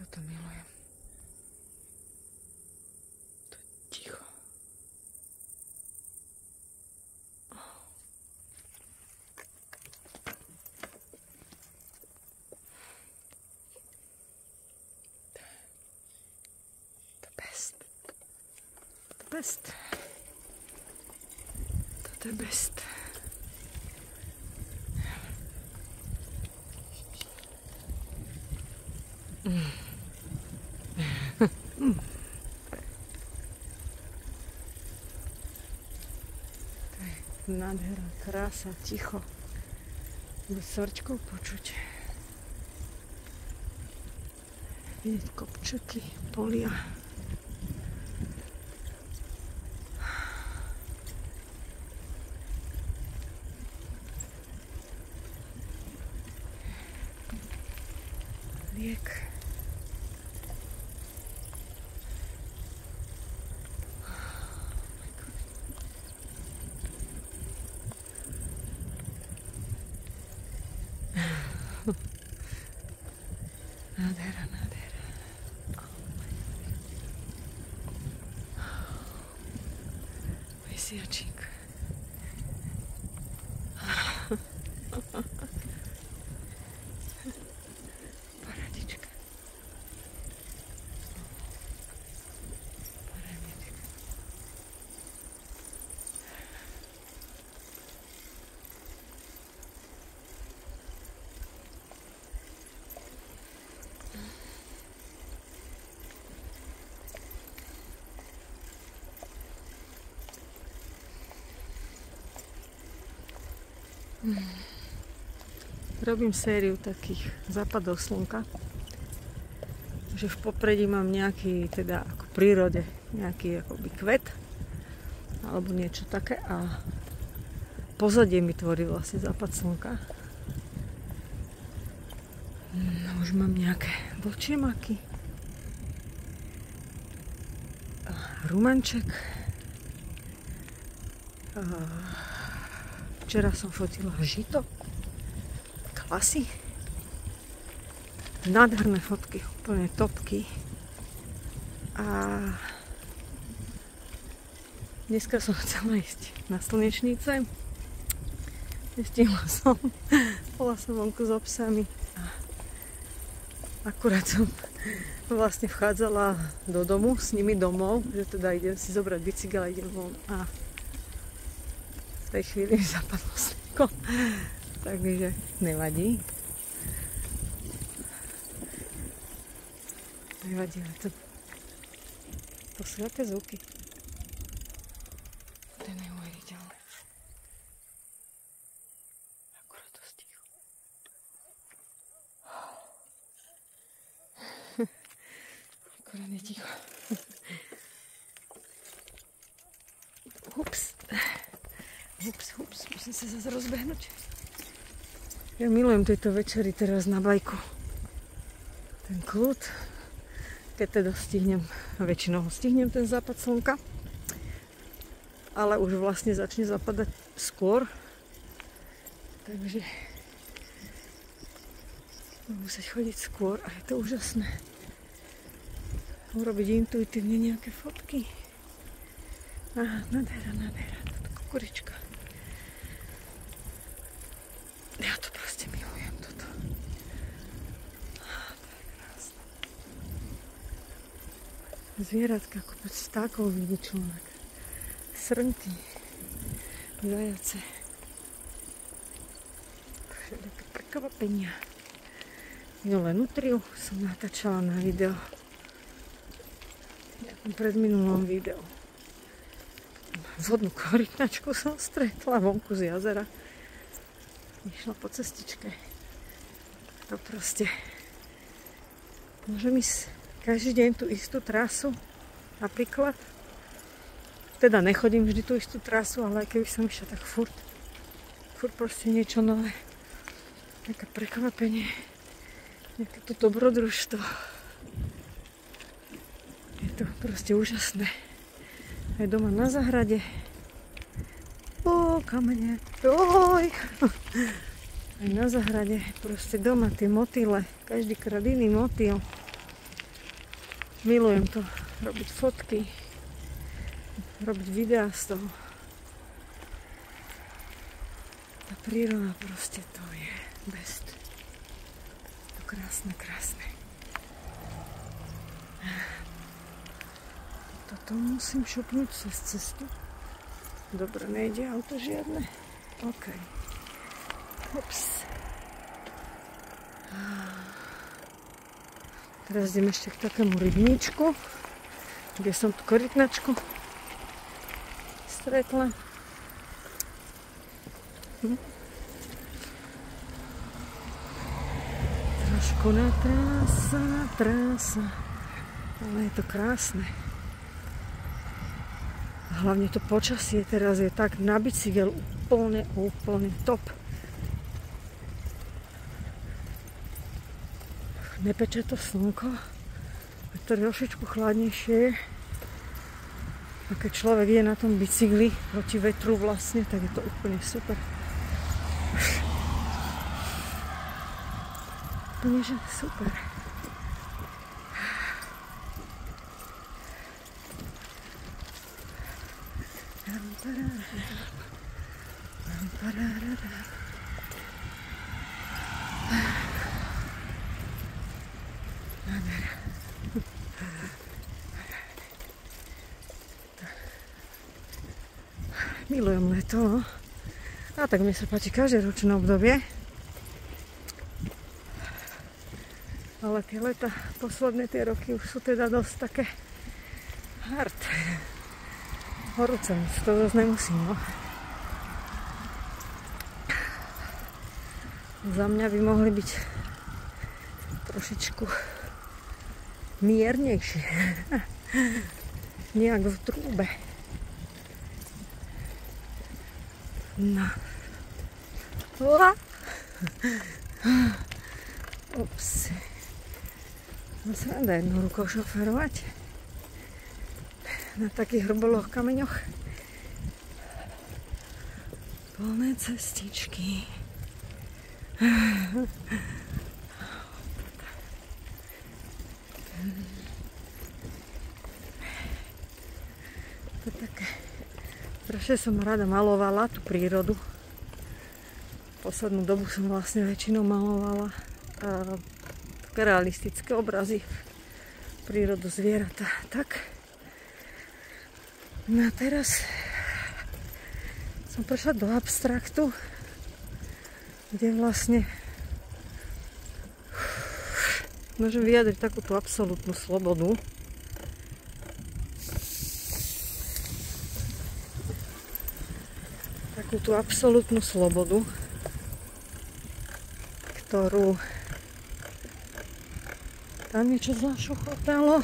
Toto milujem. To je ticho. Best. Toto je best. To je nádhera, krása, ticho. Bude sorčkou počuť. Vidieť kopčeky, polia. Liek. Nádhera, nádhera. Mesiačík. Robím sériu takých západov slnka, že v popredí mám nejaký, teda ako v prírode, nejaký akoby kvet alebo niečo také a pozadie mi tvorí vlastne západ slnka. No, už mám nejaké vlčie maky, rumanček. Včera som fotila žito, klasy, nádherné fotky, úplne topky. A dneska som chcela ísť na slnečnice. Nestihla som, bola som vonku s psami a akurát som vlastne vchádzala do domu, s nimi domov, že teda idem si zobrať bicykel a idem von a v tej chvíli zapadlo slnko, takže nevadí. Nevadí, ale to sú aké zvuky. To je neuveriteľné. Akurát to sticho. Akurát je ticho. Ups. Ups, musím sa zase rozbehnúť. Ja milujem tieto večery teraz na bajku. Ten kľud. Keď teda stihnem, väčšinou stihnem ten západ slnka. Ale už vlastne začne zapadať skôr. Takže budem musieť chodiť skôr a je to úžasné. Urobiť intuitívne nejaké fotky. Aha, nádhera, toto kukurička. Ja to proste milujem, toto. To je krásne. Zvieratka, kopec vtákov vidí človek. Srnky, zajace. Všetky prekvapenia. Minulé nutriu som natáčala na video. V predminulom videu. Vodnú korytnačku som stretla vonku z jazera. Išla po cestičke. To proste. Môžem ísť každý deň tú istú trasu. Napríklad. Teda nechodím vždy tú istú trasu, ale aj keby som išla, tak furt proste niečo nové. Nejaké prekvapenie. Nejaké to dobrodružstvo. Je to proste úžasné. Aj doma na zahrade. Kamene. Oj! Aj na zahrade. Proste doma tie motýle. Každýkrát iný motýl. Milujem to, robiť fotky, robiť videá z toho. Tá príroda proste to je best. To krásne, krásne. Toto musím šupnúť cez cestu. Dobre, nejde auto žiadne. OK. Ups. Teraz idem ešte k takému rybníčku, kde som tu korytnačku stretla. Trošku na trása, ale je to krásne. A hlavne to počasie teraz je tak na bicykel úplne top. Nepeče to slnko, je to trošičku chladnejšie. A keď človek je na tom bicykli proti vetru vlastne, tak je to úplne super. Úplne, že super. Milujem leto, no. A tak mne sa páči každé ročné obdobie. Ale tie leta, posledné tie roky už sú teda dosť také hard. Horúce, to zase nemusím, no. Za mňa by mohli byť trošičku miernejšie. Nejak v trúbe. No. Ups. No sranda jednou rukou šoferovať. Na takých hruboloch kameňoch. Plné cestičky. To je také. Strašne som rada malovala tú prírodu. Poslednú dobu som vlastne väčšinou malovala také realistické obrazy. Prírodu, zvieratá. Tak. No a teraz som prešla do abstraktu, kde vlastne môžem vyjadriť takúto absolútnu slobodu. Takúto absolútnu slobodu, ktorú tam niečo zašuchotalo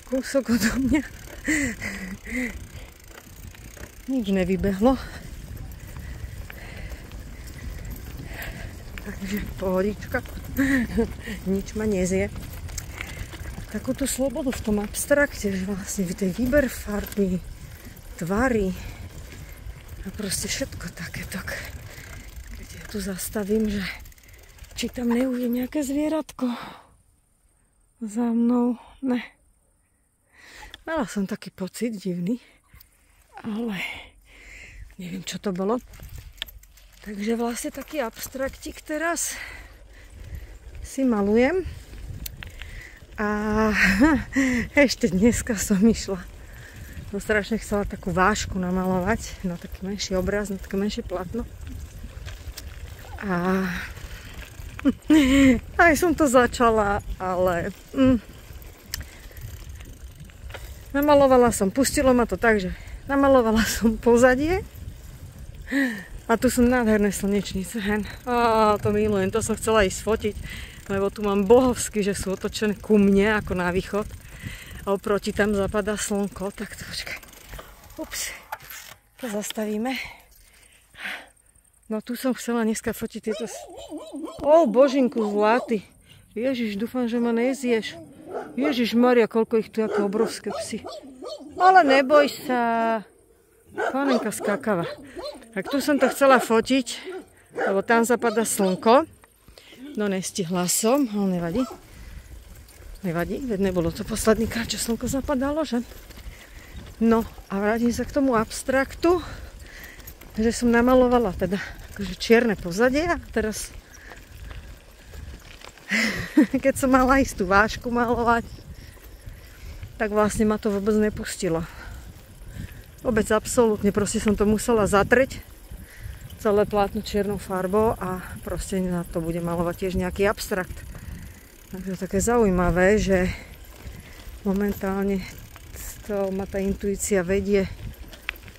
kúsok odo mňa. Nič nevybehlo. Takže pohodička. Nič ma nezie. Takúto slobodu v tom abstrakte, že vlastne v tej výber farby, tvary a proste všetko takéto. Keď ja tu zastavím, že či tam neujde nejaké zvieratko za mnou. Ne. Mala som taký pocit divný, ale neviem, čo to bolo. Takže vlastne taký abstraktík teraz si malujem. A ešte dneska som išla. Som strašne chcela takú vášku namalovať na taký menší obraz, na také menšie platno. A aj som to začala, ale namalovala som, pustilo ma to tak, že namalovala som pozadie a tu sú nádherné slnečnice. To milujem, to som chcela ísť fotiť, lebo tu mám bohovsky, že sú otočené ku mne ako na východ a oproti tam zapadá slnko, tak to počkaj. Ups, to zastavíme. No tu som chcela dneska fotiť tieto... Božinku zlatý. Ježiš, dúfam, že ma nezješ. Ježiš Maria, koľko ich tu, ako obrovské psy. Ale neboj sa. Panenka skákava. Tak tu som to chcela fotiť, lebo tam zapadá slnko. No nestihla som, ale nevadí. nevadí, veď nebolo to posledný krát, čo slnko zapadalo, že? No a vrátim sa k tomu abstraktu, že som namalovala teda akože čierne pozadie a teraz keď som mala ísť tú vášku malovať, tak vlastne ma to vôbec nepustilo. Vôbec absolútne, proste som to musela zatreť celé plátno čiernou farbou a proste na to bude malovať tiež nejaký abstrakt. Takže také zaujímavé, že momentálne to ma tá intuícia vedie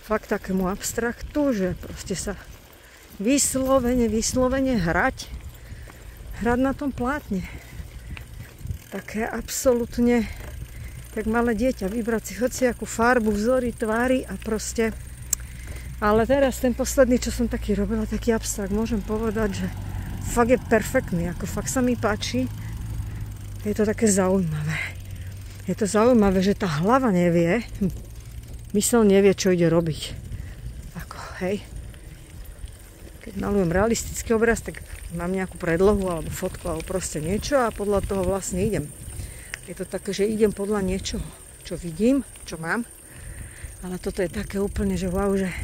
fakt takému abstraktu, že proste sa vyslovene hrať na tom plátne. Také absolútne tak malé dieťa, vybrať si hociakú farbu, vzory, tvary a proste. Ale teraz ten posledný, čo som taký robila, taký abstrakt, môžem povedať, že fakt je perfektný, ako fakt sa mi páči. Je to také zaujímavé. Je to zaujímavé, že tá hlava nevie, mysel nevie, čo ide robiť. Ako, hej. Keď malujem realistický obraz, tak mám nejakú predlohu, alebo fotku, alebo proste niečo a podľa toho vlastne idem. Je to také, že idem podľa niečoho, čo vidím, čo mám. Ale toto je také úplne, že wow, že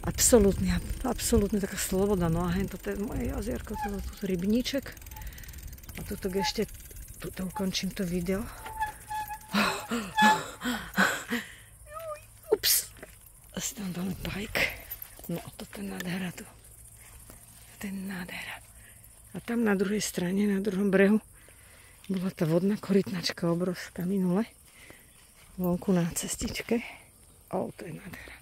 absolútne taká sloboda. No a hen, toto je moje jazierko, toto rybníček. A tuto ešte, tuto ukončím to video. Ups. Asi tam dole bajk. No, toto je nádhera tu. To je nádhera. A tam na druhej strane, na druhom brehu, bola tá vodná korytnačka obrovská minule. Vonku na cestičke. To je nádhera.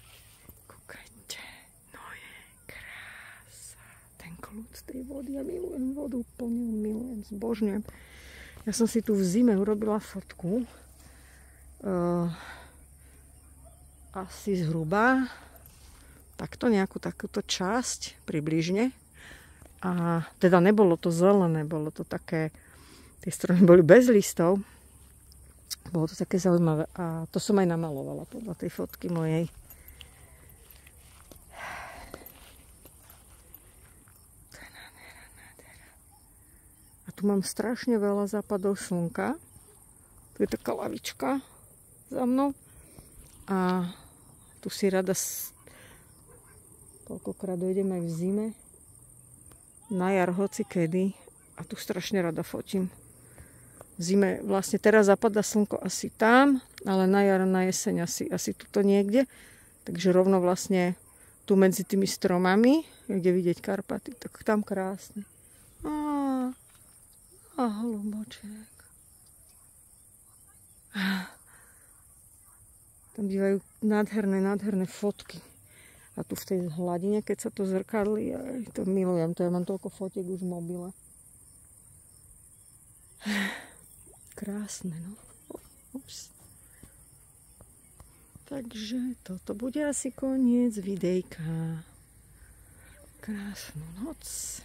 Kúkajte. No je krása. Ten kľud z tej vody. Ja milujem vodu. Úplne milujem. Zbožňujem. Ja som si tu v zime urobila fotku. Asi zhruba takto nejakú takúto časť približne. A teda nebolo to zelené, bolo to také. Tie stromy boli bez listov. Bolo to také zaujímavé. A to som aj namalovala podľa tej fotky mojej. To je nádhera. A tu mám strašne veľa západov slnka. Tu je taká lavička za mnou. A tu si rada koľkokrát dojdem aj v zime. Na jar, hoci kedy. A tu strašne rada fotím. V zime vlastne teraz zapadá slnko asi tam, ale na jar, na jeseň asi tuto niekde. Takže rovno vlastne tu medzi tými stromami, kde vidieť Karpaty, tak tam krásne. A holuboček. Tam bývajú nádherné fotky. A tu v tej hladine, keď sa to zrkadlí, to milujem, to ja mám toľko fotiek už v mobile. Krásne, no. Ups. Takže toto bude asi koniec videjka. Krásnu noc.